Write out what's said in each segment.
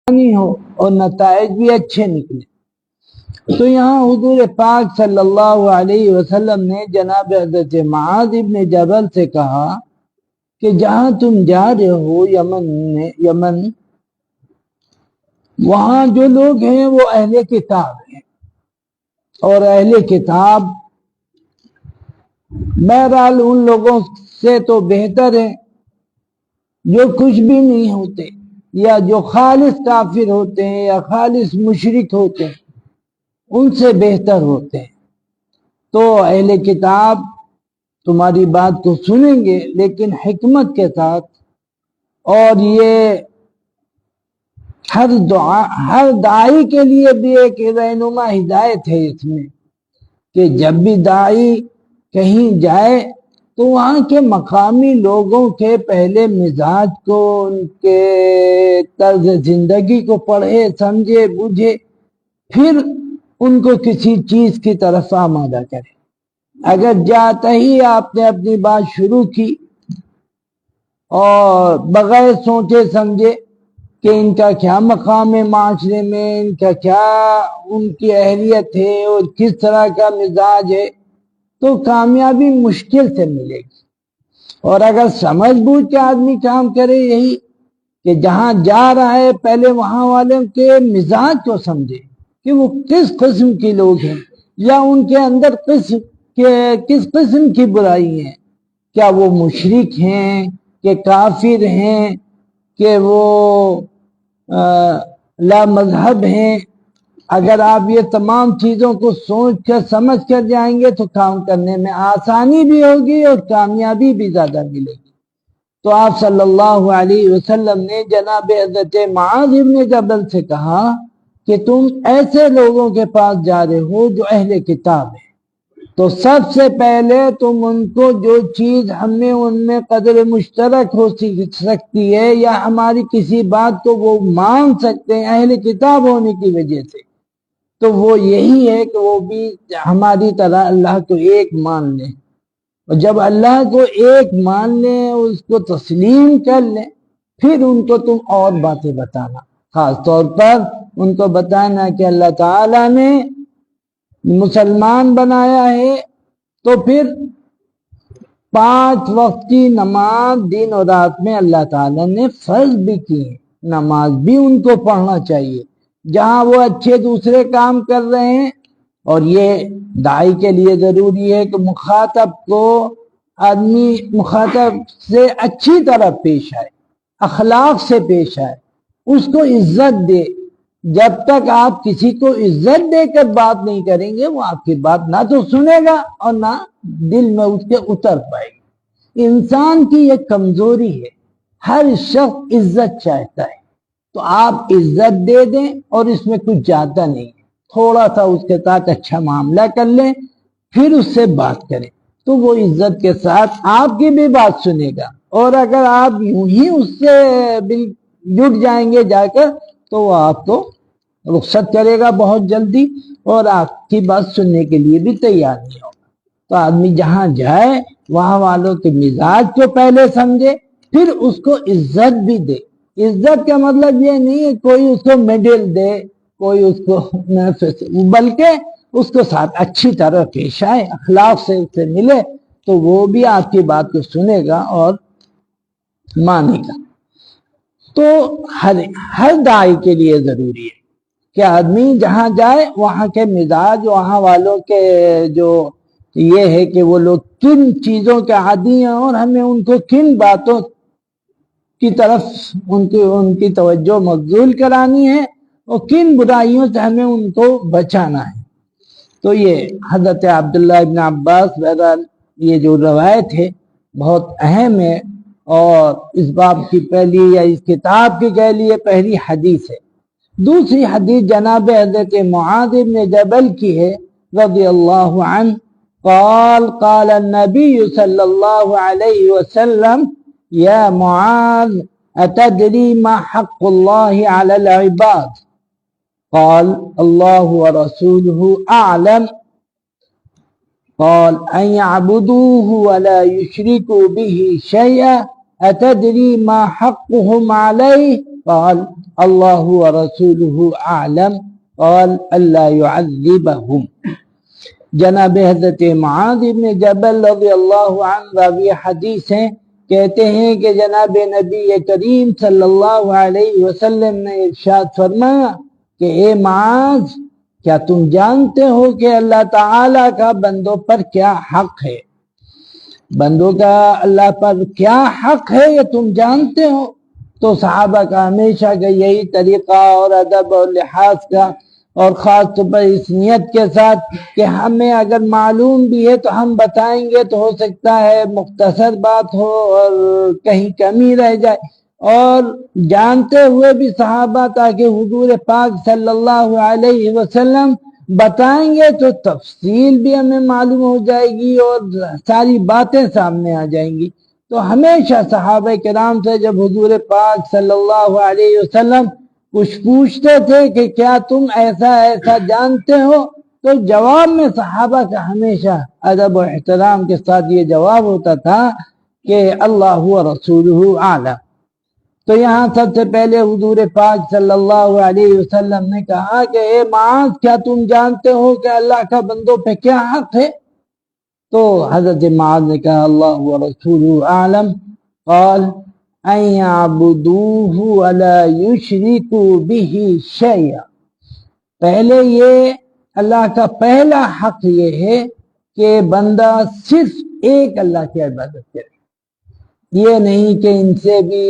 ہو اور نتائج بھی اچھے نکلے۔ تو یہاں حضور پاک صلی اللہ علیہ وسلم نے جناب حضرت معاذ ابن جبل سے کہا کہ جہاں تم جا رہے ہو یمن، وہاں جو لوگ ہیں وہ اہل کتاب ہیں، اور اہل کتاب بہرحال ان لوگوں سے تو بہتر ہے جو کچھ بھی نہیں ہوتے، یا جو خالص کافر ہوتے ہیں یا خالص مشرک ہوتے ہیں، ان سے بہتر ہوتے ہیں۔ تو اہل کتاب تمہاری بات کو سنیں گے لیکن حکمت کے ساتھ، اور یہ ہر داعی کے لیے بھی ایک رہنما ہدایت ہے اس میں، کہ جب بھی داعی کہیں جائے تو وہاں کے مقامی لوگوں کے پہلے مزاج کو، ان کے طرز زندگی کو پڑھے، سمجھے، بوجھے، پھر ان کو کسی چیز کی طرف آمادہ کرے۔ اگر جاتا ہی آپ نے اپنی بات شروع کی اور بغیر سوچے سمجھے کہ ان کا کیا مقام ہے معاشرے میں، ان کا کیا ان کی اہلیت ہے اور کس طرح کا مزاج ہے، تو کامیابی مشکل سے ملے گی۔ اور اگر سمجھ بوجھ کے آدمی کام کرے، یہی کہ جہاں جا رہا ہے پہلے وہاں والوں کے مزاج کو سمجھے کہ وہ کس قسم کے لوگ ہیں، یا ان کے اندر کس قسم کی برائی ہیں، کیا وہ مشرک ہیں کہ کافر ہیں کہ وہ لا مذہب ہیں۔ اگر آپ یہ تمام چیزوں کو سوچ کر سمجھ کر جائیں گے تو کام کرنے میں آسانی بھی ہوگی اور کامیابی بھی زیادہ ملے گی۔ تو آپ صلی اللہ علیہ وسلم نے جناب حضرت معاذ ابن جبل سے کہا کہ تم ایسے لوگوں کے پاس جا رہے ہو جو اہل کتاب ہیں، تو سب سے پہلے تم ان کو جو چیز ہمیں ان میں قدر مشترک ہو سکتی ہے یا ہماری کسی بات کو وہ مان سکتے ہیں اہل کتاب ہونے کی وجہ سے، تو وہ یہی ہے کہ وہ بھی ہماری طرح اللہ کو ایک مان لیں۔ اور جب اللہ کو ایک مان لیں، اس کو تسلیم کر لیں، پھر ان کو تم اور باتیں بتانا، خاص طور پر ان کو بتانا کہ اللہ تعالیٰ نے مسلمان بنایا ہے، تو پھر 5 وقت کی نماز دن اور رات میں اللہ تعالیٰ نے فرض بھی کی ہے، نماز بھی ان کو پڑھنا چاہیے جہاں وہ اچھے دوسرے کام کر رہے ہیں۔ اور یہ داعی کے لیے ضروری ہے کہ مخاطب کو آدمی مخاطب سے اچھی طرح پیش آئے، اخلاق سے پیش آئے، اس کو عزت دے۔ جب تک آپ کسی کو عزت دے کر بات نہیں کریں گے، وہ آپ کی بات نہ تو سنے گا اور نہ دل میں اس کے اتر پائے گی۔ انسان کی یہ کمزوری ہے، ہر شخص عزت چاہتا ہے، تو آپ عزت دے دیں اور اس میں کچھ زیادہ نہیں، تھوڑا سا اس کے ساتھ اچھا معاملہ کر لیں، پھر اس سے بات کریں تو وہ عزت کے ساتھ آپ کی بھی بات سنے گا۔ اور اگر آپ یوں ہی اس سے جڑ جائیں گے جا کر، تو وہ آپ کو رخصت کرے گا بہت جلدی اور آپ کی بات سننے کے لیے بھی تیار نہیں ہوگا۔ تو آدمی جہاں جائے وہاں والوں کے مزاج کو پہلے سمجھے، پھر اس کو عزت بھی دے۔ عزت کا مطلب یہ نہیں ہے کوئی اس کو میڈل دے، کوئی اس کو بلکہ اس کو ساتھ اچھی طرح پیش آئے، اخلاق سے اس سے ملے، تو وہ بھی آپ کی بات کو سنے گا اور مانے گا۔ تو ہر داعی کے لیے ضروری ہے کہ آدمی جہاں جائے وہاں کے مزاج، وہاں والوں کے جو یہ ہے کہ وہ لوگ کن چیزوں کے عادی ہیں اور ہمیں ان کو کن باتوں کی طرف ان کی توجہ مبذول کرانی ہے اور کن برائیوں سے ہمیں ان کو بچانا ہے۔ تو یہ حضرت عبداللہ ابن عباس بہرحال یہ جو روایت ہے بہت اہم ہے، اور اس باب کی پہلی یا اس کتاب کی کہہ لیے پہلی حدیث ہے۔ دوسری حدیث جناب حضرت معاذ بن جبل کی ہے رضی اللہ عنہ، قال قال النبی صلی اللہ علیہ وسلم یا معاذ اتدری ما حق اللہ علی العباد؟ قال اللہ ورسولہ اعلم۔ قال ان يعبدوه ولا يشركوا به شيئا اتدری ما حقهم علیہ؟ قال اللہ ورسولہ اعلم قال الا يعذبهم۔ جناب حضرت معاذ بن جبل رضی اللہ عنہ راوی حدیث ہیں، کہتے ہیں کہ جناب نبی کریم صلی اللہ علیہ وسلم نے ارشاد فرمایا کہ اے معاذ، کیا تم جانتے ہو کہ اللہ تعالیٰ کا بندوں پر کیا حق ہے؟ بندوں کا اللہ پر کیا حق ہے یہ تم جانتے ہو؟ تو صحابہ کا ہمیشہ کا یہی طریقہ اور ادب اور لحاظ کا، اور خاص طور پر اس نیت کے ساتھ کہ ہمیں اگر معلوم بھی ہے تو ہم بتائیں گے، تو ہو سکتا ہے مختصر بات ہو اور کہیں کمی رہ جائے، اور جانتے ہوئے بھی صحابہ تاکہ حضور پاک صلی اللہ علیہ وسلم بتائیں گے تو تفصیل بھی ہمیں معلوم ہو جائے گی اور ساری باتیں سامنے آ جائیں گی۔ تو ہمیشہ صحابہ کرام سے جب حضور پاک صلی اللہ علیہ وسلم کچھ پوچھتے تھے کہ کیا تم ایسا ایسا جانتے ہو، تو جواب میں صحابہ کا ہمیشہ ادب و احترام کے ساتھ یہ جواب ہوتا تھا کہ اللہ ورسولہ اعلم۔ تو یہاں سب سے پہلے حضور پاک صلی اللہ علیہ وسلم نے کہا کہ اے معاذ، کیا تم جانتے ہو کہ اللہ کا بندوں پہ کیا حق ہے؟ تو حضرت معاذ نے کہا اللہ ورسولہ اعلم قال ان يعبدوه ولا يشركوا به شيئا۔ پہلے یہ اللہ کا پہلا حق یہ ہے کہ بندہ صرف ایک اللہ کی عبادت کرے، یہ نہیں کہ ان سے بھی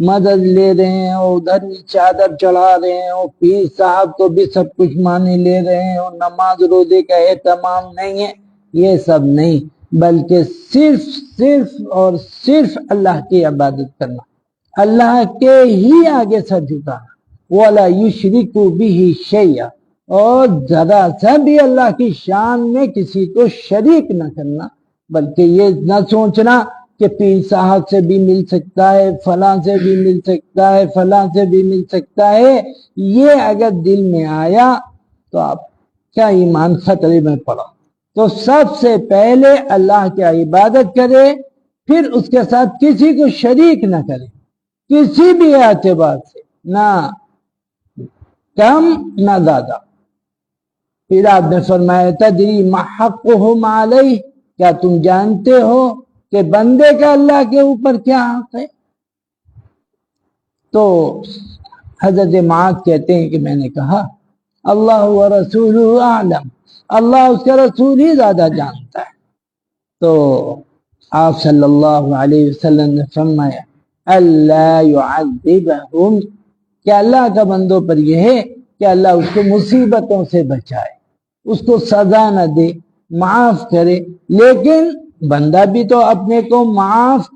مدد لے رہے ہیں اور ادھر بھی چادر چڑھا رہے ہیں اور پیر صاحب کو بھی سب کچھ مانے لے رہے ہیں اور نماز روزے کا اہتمام نہیں ہے، یہ سب نہیں، بلکہ صرف اور صرف اللہ کی عبادت کرنا، اللہ کے ہی آگے سر جھکانا، وَلَا يُشْرِكُ بِهِ شَيْئًا، اور ذرا سا بھی اللہ کی شان میں کسی کو شریک نہ کرنا، بلکہ یہ نہ سوچنا کہ پیر صاحب سے بھی مل سکتا ہے، فلاں سے بھی مل سکتا ہے، فلاں سے بھی مل سکتا ہے، یہ اگر دل میں آیا تو آپ کا ایمان خطرے میں پڑا۔ تو سب سے پہلے اللہ کی عبادت کرے، پھر اس کے ساتھ کسی کو شریک نہ کرے، کسی بھی اعتبار سے، نہ کم نہ زیادہ۔ پھر آپ نے فرمایا تدری ما حقہم علیہ، کیا تم جانتے ہو کہ بندے کا اللہ کے اوپر کیا حق ہے؟ تو حضرت معاذ کہتے ہیں کہ میں نے کہا اللہ ورسولہ اعلم، اللہ اس کے رسول ہی زیادہ جانتا ہے۔ تو آپ صلی اللہ علیہ وسلم نے فرمایا اللہ يعذبهم، کہ اللہ کا بندوں پر یہ ہے کہ اللہ اس کو مصیبتوں سے بچائے، اس کو سزا نہ دے، معاف کرے، لیکن بندہ بھی تو اپنے کو معاف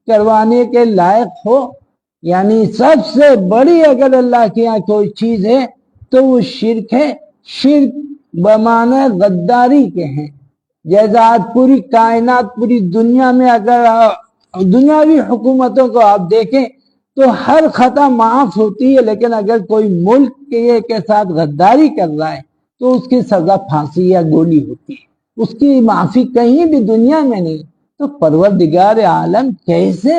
کروانے کے لائق ہو۔ یعنی سب سے بڑی اگر اللہ کے یہاں کوئی چیز ہے تو وہ شرک ہے، شرک بمعنی غداری کے ہیں۔ جیسا آج پوری کائنات، پوری دنیا میں اگر دنیاوی حکومتوں کو آپ دیکھیں تو ہر خطا معاف ہوتی ہے، لیکن اگر کوئی ملک کے ساتھ غداری کر رہا ہے تو اس کی سزا پھانسی یا گولی ہوتی ہے، اس کی معافی کہیں بھی دنیا میں نہیں۔ تو پروردگار عالم کیسے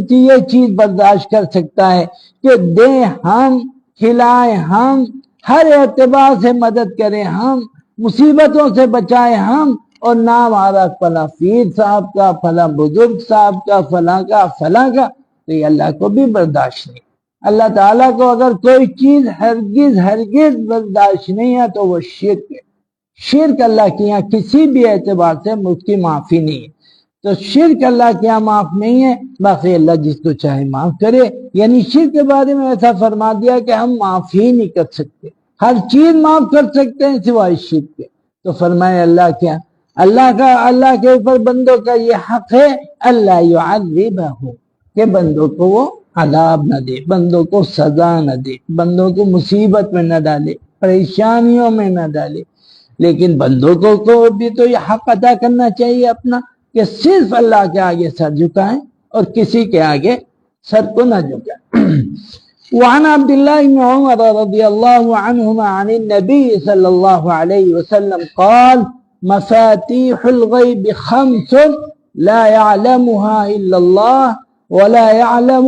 یہ چیز برداشت کر سکتا ہے کہ دیں ہم، کھلائیں ہم، ہر اعتبار سے مدد کریں ہم، مصیبتوں سے بچائیں ہم، اور نہ ہمارا فلاں پیر صاحب کا، فلاں بزرگ صاحب کا، فلاں کا فلاں کا، تو یہ اللہ کو بھی برداشت نہیں۔ اللہ تعالیٰ کو اگر کوئی چیز ہرگز برداشت نہیں ہے تو وہ شرک ہے۔ شرک اللہ کے یہاں کسی بھی اعتبار سے اس کی معافی نہیں ہے۔ تو شرک اللہ کے یہاں معاف نہیں ہے، باقی اللہ جس کو چاہے معاف کرے۔ یعنی شرک کے بارے میں ایسا فرما دیا کہ ہم معاف ہی نہیں کر سکتے، ہر چیز معاف کر سکتے ہیں سوائے شرک کے۔ تو فرمائے اللہ کیا، اللہ کے اوپر بندوں کا یہ حق ہے اللہ يعذبہ، کہ بندوں کو وہ عذاب نہ دے، بندوں کو سزا نہ دے، بندوں کو مصیبت میں نہ ڈالے، پریشانیوں میں نہ ڈالے۔ لیکن بندوں کو بھی تو یہ حق ادا کرنا چاہیے اپنا کہ صرف اللہ کے آگے سر جھکائیں اور کسی کے آگے سر کو نہ جھکائیں۔ وعن عبد الله بن عمر رضي الله عنهما عن النبي صلى الله عليه وسلم قال مفاتيح الغيب خمس لا يعلمها إلا الله ولا يعلم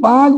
5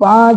5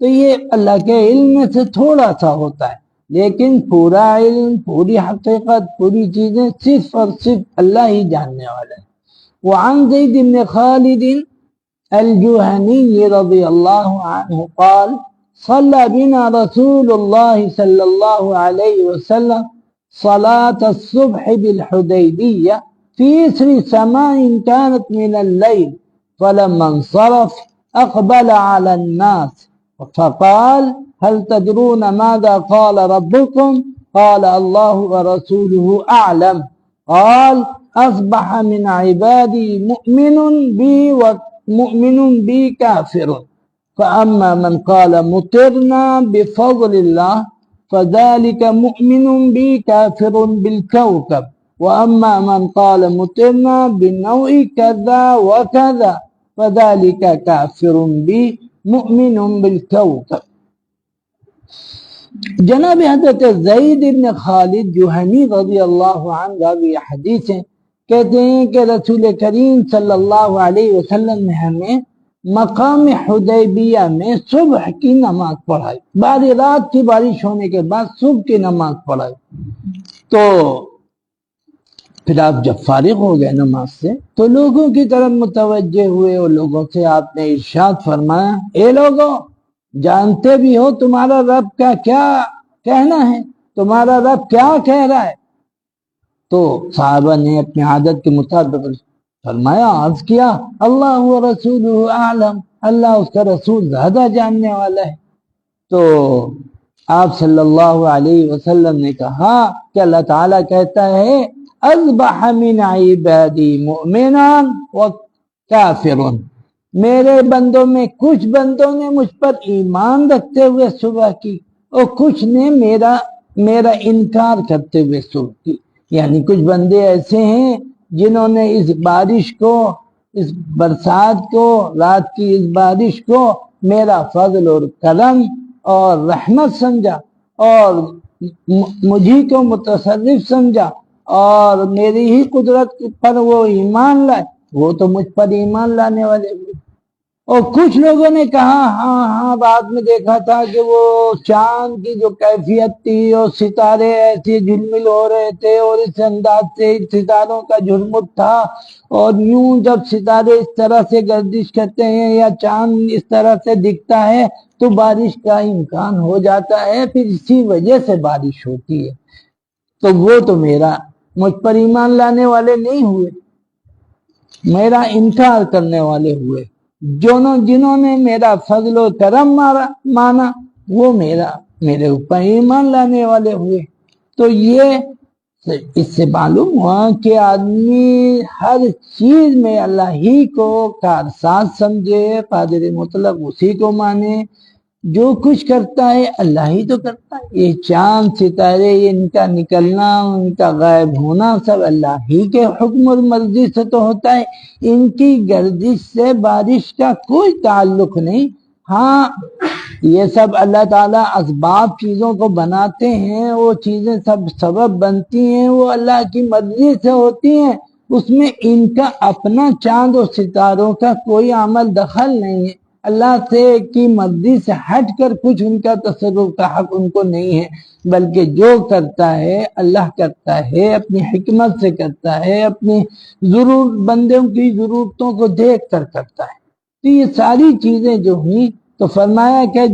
تو یہ اللہ کے علم میں سے تھوڑا سا ہوتا ہے، لیکن پورا علم، پوری حقیقت، پوری چیزیں صرف اور صرف اللہ ہی جاننے والا ہے۔ وعن زید بن خالد الجهني رضي الله عنه قال صلى بنا رسول الله صلى الله عليه وسلم صلاة الصبح بالحديبية في إثر سماء كانت من الليل، فلما انصرف أقبل على الناس فقال هل تدرون ماذا قال ربكم؟ قال الله ورسوله أعلم. قال أصبح من عبادي مؤمن بي كافر، فأما من قال مطرنا بفضل الله فذلك مؤمن بي كافر بالكوكب، وأما من قال مطرنا بنوع كذا وكذا فذلك كافر بي مؤمن بالكوكب۔ جناب حضرت زید بن خالد جوہنی رضی اللہ عنہ راوی حدیث ہیں، کہتے ہیں کہ رسول کریم صلی اللہ علیہ وسلم نے ہمیں مقام حدیبیہ میں صبح کی نماز پڑھائی، رات کی بارش ہونے کے بعد صبح کی نماز پڑھائی۔ تو پھر آپ جب فارغ ہو گئے نماز سے تو لوگوں کی طرف متوجہ ہوئے اور لوگوں سے آپ نے ارشاد فرمایا، اے لوگوں، جانتے بھی ہو تمہارا رب کا کیا کہنا ہے، تمہارا رب کیا کہہ رہا ہے؟ تو صحابہ نے اپنی عادت کے مطابق فرمایا، عرض کیا، اللہ و رسولہ اعلم، اللہ اس کا رسول زیادہ جاننے والا ہے۔ تو آپ صلی اللہ علیہ وسلم نے کہا کہ اللہ تعالیٰ کہتا ہے، اصبح من عبادی مؤمنا و کافر، میرے بندوں میں کچھ بندوں نے مجھ پر ایمان رکھتے ہوئے صبح کی اور کچھ نے میرا انکار کرتے ہوئے صبح کی۔ یعنی کچھ بندے ایسے ہیں جنہوں نے اس بارش کو، اس برسات کو، رات کی اس بارش کو میرا فضل اور کرم اور رحمت سمجھا اور مجھی کو متصرف سمجھا اور میری ہی قدرت پر وہ ایمان لائے، وہ تو مجھ پر ایمان لانے والے ہوئے۔ اور کچھ لوگوں نے کہا ہاں رات میں دیکھا تھا کہ وہ چاند کی جو کیفیت تھی اور ستارے ایسے جھلمل ہو رہے تھے اور اس انداز سے ستاروں کا جھرمٹ تھا، اور یوں جب ستارے اس طرح سے گردش کرتے ہیں یا چاند اس طرح سے دکھتا ہے تو بارش کا امکان ہو جاتا ہے، پھر اسی وجہ سے بارش ہوتی ہے۔ تو وہ تو مجھ پر ایمان لانے والے نہیں ہوئے، میرا انکار کرنے والے ہوئے۔ جنہوں نے میرا فضل و کرم مانا وہ میرے اوپر ایمان لانے والے ہوئے۔ تو یہ اس سے معلوم ہوا کہ آدمی ہر چیز میں اللہ ہی کو کارساز سمجھے، قادر مطلق اسی کو مانے، جو کچھ کرتا ہے اللہ ہی تو کرتا ہے۔ یہ چاند ستارے، ان کا نکلنا، ان کا غائب ہونا سب اللہ ہی کے حکم اور مرضی سے تو ہوتا ہے، ان کی گردش سے بارش کا کوئی تعلق نہیں۔ ہاں یہ سب اللہ تعالیٰ اسباب چیزوں کو بناتے ہیں، وہ چیزیں سب سبب بنتی ہیں، وہ اللہ کی مرضی سے ہوتی ہیں، اس میں ان کا اپنا چاند اور ستاروں کا کوئی عمل دخل نہیں ہے۔ اللہ سے کی مرضی سے ہٹ کر کچھ ان کا تصرف کا حق ان کو نہیں ہے، بلکہ جو کرتا ہے اللہ کرتا ہے، اپنی حکمت سے کرتا ہے، اپنی بندوں کی ضرورتوں کو دیکھ کر کرتا ہے۔ تو یہ ساری چیزیں جو ہوئی تو فرمایا کہ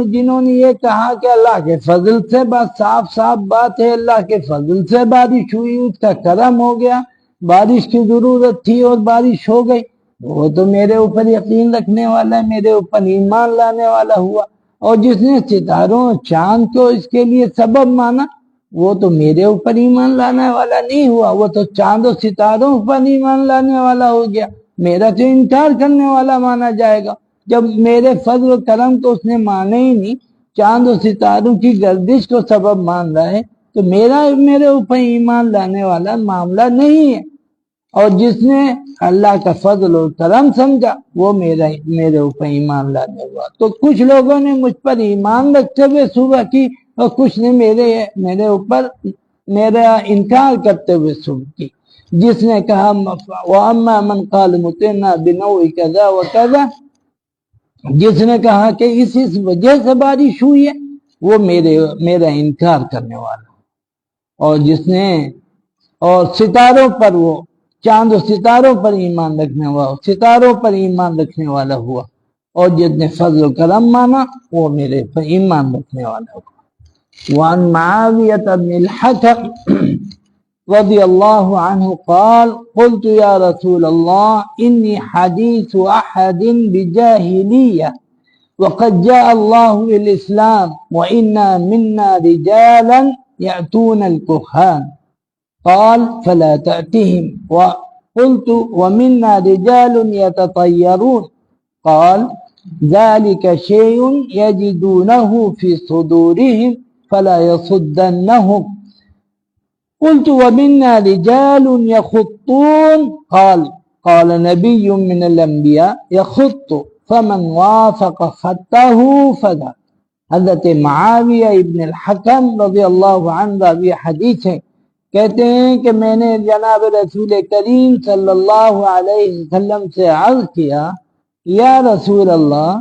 جنہوں نے یہ کہا کہ اللہ کے فضل سے، بات صاف بات ہے، اللہ کے فضل سے بارش ہوئی، اس کا کرم ہو گیا، بارش کی ضرورت تھی اور بارش ہو گئی، وہ تو میرے اوپر یقین رکھنے والا ہے، میرے اوپر ایمان لانے والا ہوا۔ اور جس نے ستاروں چاند کو اس کے لیے سبب مانا وہ تو میرے اوپر ایمان لانے والا نہیں ہوا، وہ تو چاند و ستاروں پر ایمان لانے والا ہو گیا، میرا تو انکار کرنے والا مانا جائے گا۔ جب میرے فضل و کرم کو اس نے مانے ہی نہیں، چاند و ستاروں کی گردش کو سبب مان رہا ہے، تو میرے اوپر ایمان لانے والا معاملہ نہیں ہے۔ اور جس نے اللہ کا فضل و کرم سمجھا وہ میرے اوپر ایمان لانے ہوا۔ تو کچھ لوگوں نے مجھ پر ایمان رکھتے ہوئے صبح کی اور کچھ نے میرے اوپر میرا انکار کرتے ہوئے صبح کی۔ جس نے کہا وَأَمَّا مَنْ قَالَ مُطِرْنَا بِنَوْعِ كَذَا وَكَذَا جس نے کہا کہ اس وجہ سے بارش ہوئی ہے وہ میرا انکار کرنے والا، اور جس نے اور ستاروں پر، وہ چاند و ستاروں پر ایمان رکھنے والا، ستاروں پر ایمان رکھنے والا ہوا، اور جس نے فضل و کرم مانا وہ میرے پر ایمان رکھنے والا ہوا۔ وعن معاویة بن الحكم رضی اللہ عنہ قال قلت یا رسول اللہ انی حدیث احد بجاہلیہ وقد جاء الله بالإسلام وإنا منا رجالا يأتون الكهان قال فلا تأتهم وقلت ومنا رجال يتطيرون قال ذلك شيء يجدونه في صدورهم فلا يصدنهم قلت ومنا رجال يخطون قال نبي من الأنبياء يخط فمن وافق خطه فذاك۔ حضرت معاویہ ابن الحکم رضی اللہ عنہ راوی حدیث ہے، کہتے ہیں کہ میں نے جناب رسول کریم صلی اللہ علیہ وسلم سے عرض کیا، یا رسول اللہ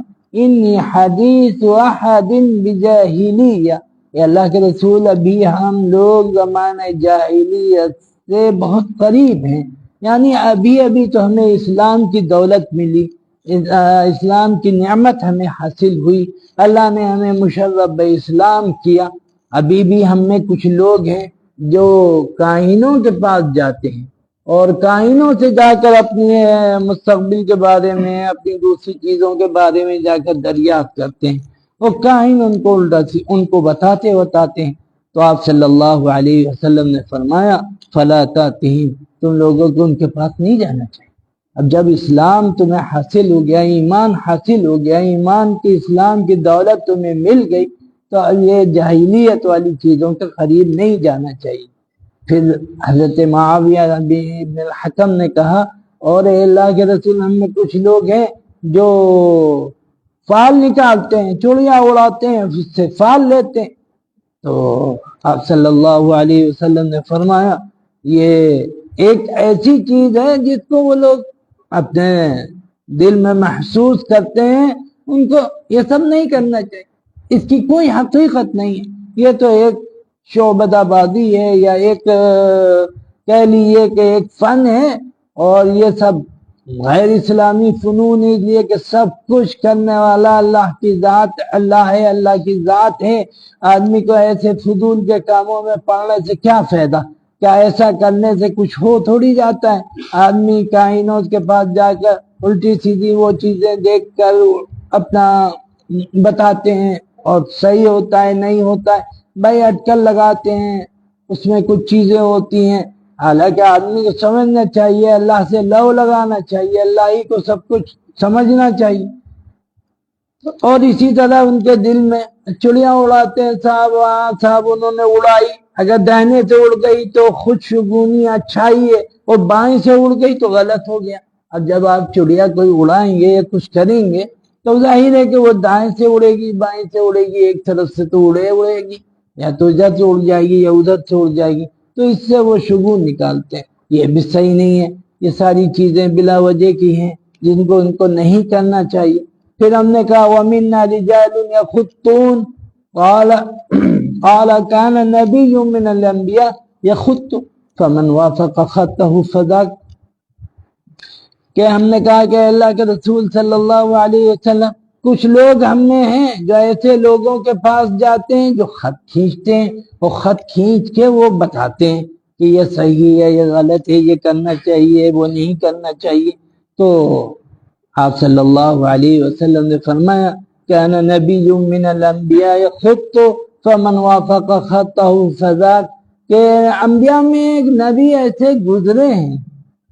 انی حدیث احد بجاہلیہ، یا اللہ کے رسول ابھی ہم لوگ زمانہ جاہلیت سے بہت قریب ہیں، یعنی ابھی تو ہمیں اسلام کی دولت ملی، اسلام کی نعمت ہمیں حاصل ہوئی، اللہ نے ہمیں مشرف اسلام کیا، ابھی بھی ہم میں کچھ لوگ ہیں جو کاہنوں کے پاس جاتے ہیں اور کاہنوں سے جا کر اپنے مستقبل کے بارے میں، اپنی دوسری چیزوں کے بارے میں جا کر دریافت کرتے ہیں، وہ کاہن ان کو بتاتے ہیں۔ تو آپ صلی اللہ علیہ وسلم نے فرمایا فلا تاتہم، تم لوگوں کو ان کے پاس نہیں جانا چاہیے۔ اب جب اسلام تمہیں حاصل ہو گیا، ایمان حاصل ہو گیا، ایمان کی اسلام کی دولت تمہیں مل گئی، تو یہ جاہلیت والی چیزوں کے قریب نہیں جانا چاہیے۔ پھر حضرت معاویہ بن الحکم نے کہا اور اللہ کے رسول ہم میں کچھ لوگ ہیں جو فال نکالتے ہیں، چڑیاں اڑاتے ہیں، اس سے فال لیتے ہیں۔ تو آپ صلی اللہ علیہ وسلم نے فرمایا یہ ایک ایسی چیز ہے جس کو وہ لوگ اپنے دل میں محسوس کرتے ہیں، ان کو یہ سب نہیں کرنا چاہیے، اس کی کوئی حقیقت نہیں ہے، یہ تو ایک شعبدہ بازی ہے یا ایک کہہ لیجیے کہ ایک فن ہے، اور یہ سب غیر اسلامی فنون، اس لیے کہ سب کچھ کرنے والا اللہ کی ذات، اللہ ہے، اللہ کی ذات ہے۔ آدمی کو ایسے فضول کے کاموں میں پڑنے سے کیا فائدہ؟ کیا ایسا کرنے سے کچھ ہو تھوڑی جاتا ہے؟ آدمی کائنوں کے پاس جا کر الٹی سیدھی وہ چیزیں دیکھ کر اپنا بتاتے ہیں، اور صحیح ہوتا ہے نہیں ہوتا ہے بھائی اٹکل لگاتے ہیں، اس میں کچھ چیزیں ہوتی ہیں، حالانکہ آدمی کو سمجھنا چاہیے، اللہ سے لو لگانا چاہیے، اللہ ہی کو سب کچھ سمجھنا چاہیے۔ اور اسی طرح ان کے دل میں چڑیاں اڑاتے ہیں، صاحب انہوں نے اڑائی، اگر دہنے سے اڑ گئی تو خوشگونی اچھائی ہے، اور بائیں سے اڑ گئی تو غلط ہو گیا۔ اب جب آپ چڑیا کوئی اڑائیں گے یا کچھ کریں گے تو ظاہر ہے کہ وہ دائیں سے اڑے گی، بائیں سے اڑے گی، ایک طرف سے تو اڑے گی، یا تو ادھر سے اڑ جائے گی یا ادھر سے اڑ جائے گی، تو اس سے وہ شگون نکالتے ہیں، یہ بھی صحیح نہیں ہے۔ یہ ساری چیزیں بلا وجہ کی ہیں جن کو ان کو نہیں کرنا چاہیے۔ پھر ہم نے کہا وَمِنَّا رِجَالٌ يَخُطُّونَ قَالَ كَانَ نَبِيٌّ مِّنَ الْأَنبِيَاءِ يَخُطُّ فَمَنْ وَافَقَ خَطَّهُ فَذَاكَ، کہ ہم نے کہا کہ اللہ کے رسول صلی اللہ علیہ وسلم کچھ لوگ ہم میں ہیں جو ایسے لوگوں کے پاس جاتے ہیں جو خط کھینچتے ہیں، وہ خط کھینچ کے وہ بتاتے ہیں کہ یہ صحیح ہے، یہ غلط ہے، یہ کرنا چاہیے، وہ نہیں کرنا چاہیے۔ تو آپ صلی اللہ علیہ وسلم نے فرمایا کان نبی من الانبیاء خط فمن وافق خطہ فذاک، کہ انبیاء میں ایک نبی ایسے گزرے ہیں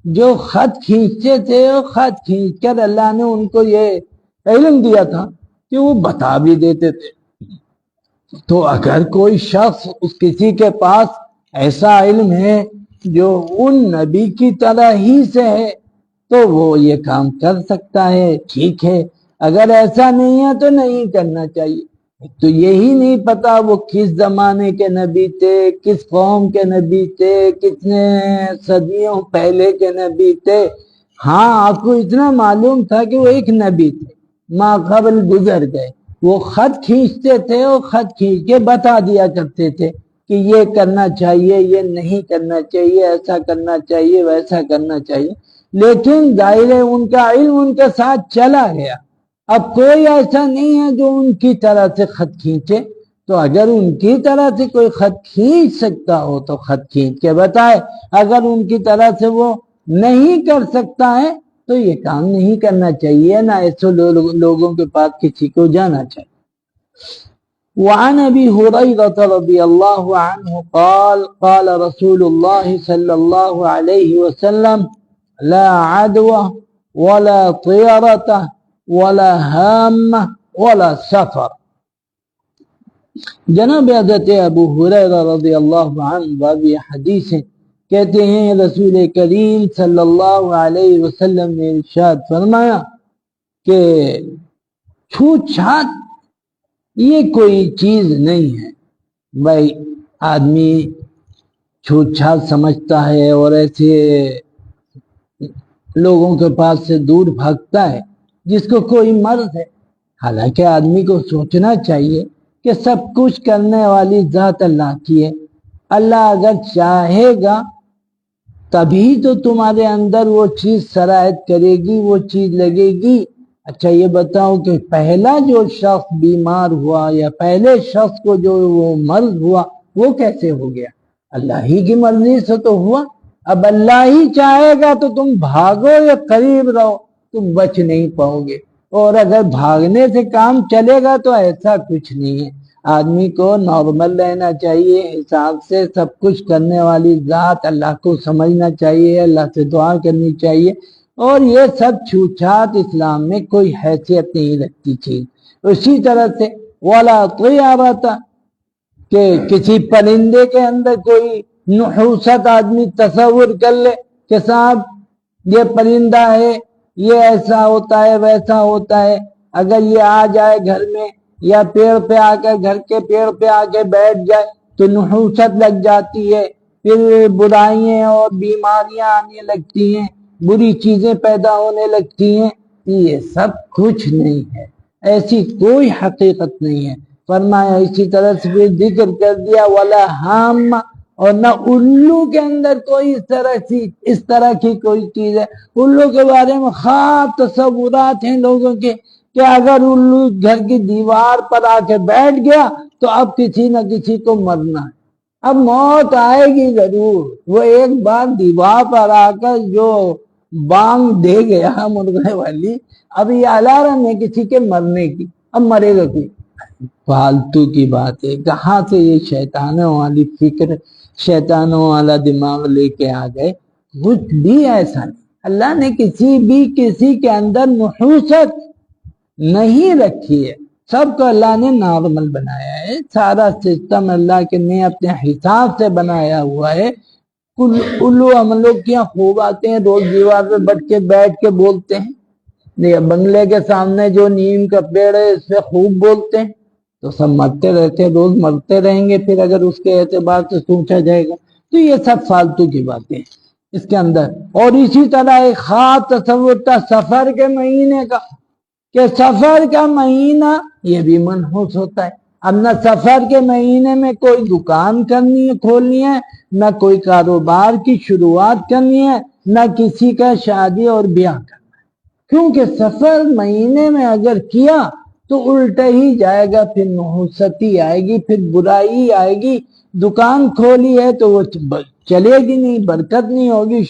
جو خط کھینچتے تھے، اور خط کھینچ کر اللہ نے ان کو یہ علم دیا تھا کہ وہ بتا بھی دیتے تھے۔ تو اگر کوئی شخص کسی کے پاس ایسا علم ہے جو ان نبی کی طرح ہی سے ہے تو وہ یہ کام کر سکتا ہے، ٹھیک ہے، اگر ایسا نہیں ہے تو نہیں کرنا چاہیے۔ تو یہی نہیں پتا وہ کس زمانے کے نبی تھے، کس قوم کے نبی تھے، کتنے صدیوں پہلے کے نبی تھے۔ ہاں آپ کو اتنا معلوم تھا کہ وہ ایک نبی تھے، ماقبل گزر گئے، وہ خط کھینچتے تھے اور خط کھینچ کے بتا دیا کرتے تھے کہ یہ کرنا چاہیے، یہ نہیں کرنا چاہیے، ایسا کرنا چاہیے، ویسا کرنا چاہیے، لیکن ظاہر ہے ان کا علم ان کے ساتھ چلا گیا۔ اب کوئی ایسا نہیں ہے جو ان کی طرح سے خط کھینچے، تو اگر ان کی طرح سے کوئی خط کھینچ سکتا ہو تو خط کھینچ کے بتائے، اگر ان کی طرح سے وہ نہیں کر سکتا ہے تو یہ کام نہیں کرنا چاہیے، نہ ایسے لوگوں کے پاس کسی کو جانا چاہیے۔ وعن ابی ہریرہ رضی اللہ عنہ قال قال رسول اللہ صلی اللہ علیہ وسلم لا عدوى ولا طیرۃ ولا ہامہ ولا سفر۔ جناب حضرت ابو ہریرہ رضی اللہ عنہ راوی حدیث ہیں، کہتے ہیں رسول کریم صلی اللہ علیہ وسلم نے ارشاد فرمایا کہ چھوت چھات یہ کوئی چیز نہیں ہے۔ بھائی آدمی چھوت چھات سمجھتا ہے اور ایسے لوگوں کے پاس سے دور بھاگتا ہے جس کو کوئی مرض ہے، حالانکہ آدمی کو سوچنا چاہیے کہ سب کچھ کرنے والی ذات اللہ کی ہے۔ اللہ اگر چاہے گا تبھی تو تمہارے اندر وہ چیز سرایت کرے گی، وہ چیز لگے گی۔ اچھا یہ بتاؤ کہ پہلا جو شخص بیمار ہوا یا پہلے شخص کو جو وہ مرض ہوا وہ کیسے ہو گیا؟ اللہ ہی کی مرضی سے تو ہوا۔ اب اللہ ہی چاہے گا تو تم بھاگو یا قریب رہو، تم بچ نہیں پاؤ گے۔ اور اگر بھاگنے سے کام چلے گا تو ایسا کچھ نہیں ہے۔ آدمی کو نارمل رہنا چاہیے، حساب سے سب کچھ کرنے والی ذات اللہ کو سمجھنا چاہیے، اللہ سے دعا کرنی چاہیے، اور یہ سب چھوت چھات اسلام میں کوئی حیثیت نہیں رکھتی چیز۔ اسی طرح سے ولا طیرۃ کہ کسی پرندے کے اندر کوئی نحوست آدمی تصور کر لے کہ صاحب یہ پرندہ ہے، یہ ایسا ہوتا ہے ویسا ہوتا ہے، اگر یہ آ جائے گھر میں یا پیڑ پہ آ کر گھر کے پیڑ پہ آ کے بیٹھ جائے تو نحوست لگ جاتی ہے، پھر برائیاں اور بیماریاں آنے لگتی ہیں، بری چیزیں پیدا ہونے لگتی ہیں۔ یہ سب کچھ نہیں ہے، ایسی کوئی حقیقت نہیں ہے۔ فرمایا اسی طرح سے بھی ذکر کر دیا ولا ہامہ، اور نہ الو کے اندر کوئی اس طرح کی کوئی چیز ہے۔ الو کے بارے میں خواب تصورات ہیں لوگوں کے کہ اگر الو گھر کی دیوار پر آ کے بیٹھ گیا تو اب کسی نہ کسی کو مرنا ہے، اب موت آئے گی ضرور۔ وہ ایک بار دیوار پر آ کر جو بانگ دے گیا مرغے والی، اب یہ الارم ہے کسی کے مرنے کی، اب مرے گا کوئی؟ فالتو کی بات ہے، کہاں سے یہ شیطانوں والی فکر، شیطانوں والا دماغ لے کے آ گئے؟ کچھ بھی ایسا نہیں، اللہ نے کسی کے اندر نحوست نہیں رکھی ہے، سب کو اللہ نے نارمل بنایا ہے، سارا سسٹم اللہ کے نے اپنے حساب سے بنایا ہوا ہے۔ الو ہم لوگ کیا خوب آتے ہیں، روز دیوار پہ بیٹھ کے بولتے ہیں، بنگلے کے سامنے جو نیم کا پیڑ ہے اس پہ خوب بولتے ہیں، تو سب مرتے رہتے ہیں، روز مرتے رہیں گے پھر اگر اس کے اعتبار سے سوچا جائے گا تو یہ سب فالتو کی باتیں ہیں اس کے اندر۔ اور اسی طرح ایک خاص تصور تھا سفر کے مہینے کا، کہ سفر کا مہینہ یہ بھی منحوس ہوتا ہے۔ اب نہ سفر کے مہینے میں کوئی دکان کھولنی ہے، نہ کوئی کاروبار کی شروعات کرنی ہے، نہ کسی کا شادی اور بیاہ کرنا ہے، کیونکہ سفر مہینے میں اگر کیا تو الٹا ہی جائے گا، پھر نحوستی آئے گی، پھر برائی آئے گی۔ دکان کھولی ہے تو وہ چلے گی نہیں، برکت نہیں ہوگی۔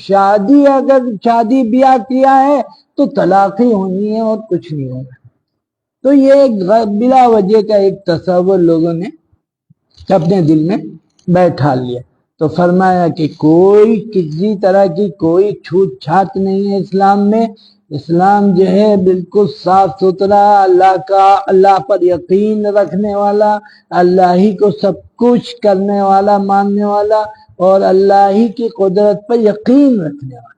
شادی بیاہ کیا ہے تو طلاقیں ہونی ہے اور کچھ نہیں ہوگا۔ تو یہ بلا وجہ کا ایک تصور لوگوں نے اپنے دل میں بیٹھا لیا۔ تو فرمایا کہ کوئی کسی طرح کی کوئی چھوت چھات نہیں ہے اسلام میں۔ اسلام جو ہے بالکل صاف ستھرا، اللہ پر یقین رکھنے والا، اللہ ہی کو سب کچھ کرنے والا ماننے والا، اور اللہ ہی کی قدرت پر یقین رکھنے والا۔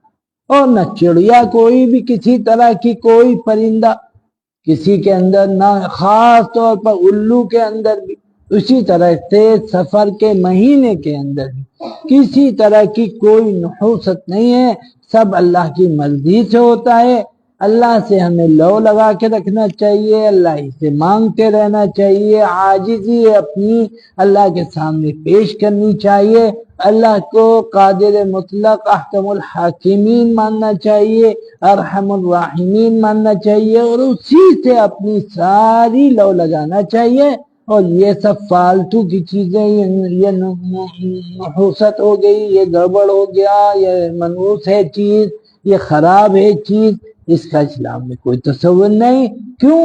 اور نہ چڑیا کوئی بھی کسی طرح کی کوئی پرندہ کسی کے اندر، نہ خاص طور پر الو کے اندر بھی۔ اسی طرح سے سفر کے مہینے کے اندر بھی کسی طرح کی کوئی نحوست نہیں ہے، سب اللہ کی مرضی سے ہوتا ہے۔ اللہ سے ہمیں لو لگا کے رکھنا چاہیے، اللہ ہی سے مانگتے رہنا چاہیے، عاجزی اپنی اللہ کے سامنے پیش کرنی چاہیے، اللہ کو قادر مطلق احکم الحاکمین ماننا چاہیے، ارحم الراحمین ماننا چاہیے، اور اسی سے اپنی ساری لو لگانا چاہیے۔ اور یہ سب فالتو کی چیزیں، یہ نحوست ہو گئی، یہ گڑبڑ ہو گیا، یہ منحوس ہے چیز، یہ خراب ہے چیز، اس کا اسلام میں کوئی تصور نہیں۔ کیوں؟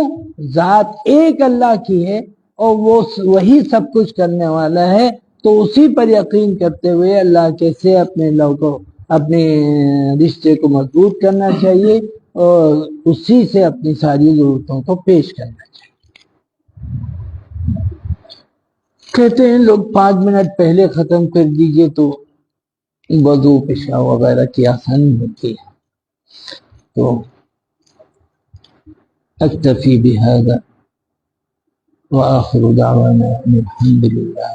ذات ایک اللہ کی ہے اور وہی سب کچھ کرنے والا ہے، تو اسی پر یقین کرتے ہوئے اللہ کیسے اپنے لو کو، اپنے رشتے کو مضبوط کرنا چاہیے اور اسی سے اپنی ساری ضرورتوں کو پیش کرنا چاہیے۔ کہتے ہیں لوگ 5 منٹ پہلے ختم کر دیجئے تو وضو پیشاب وغیرہ کی آسانی ہوتی ہے۔ تو اکتفی بہذا وآخر دعوانا الحمد للہ۔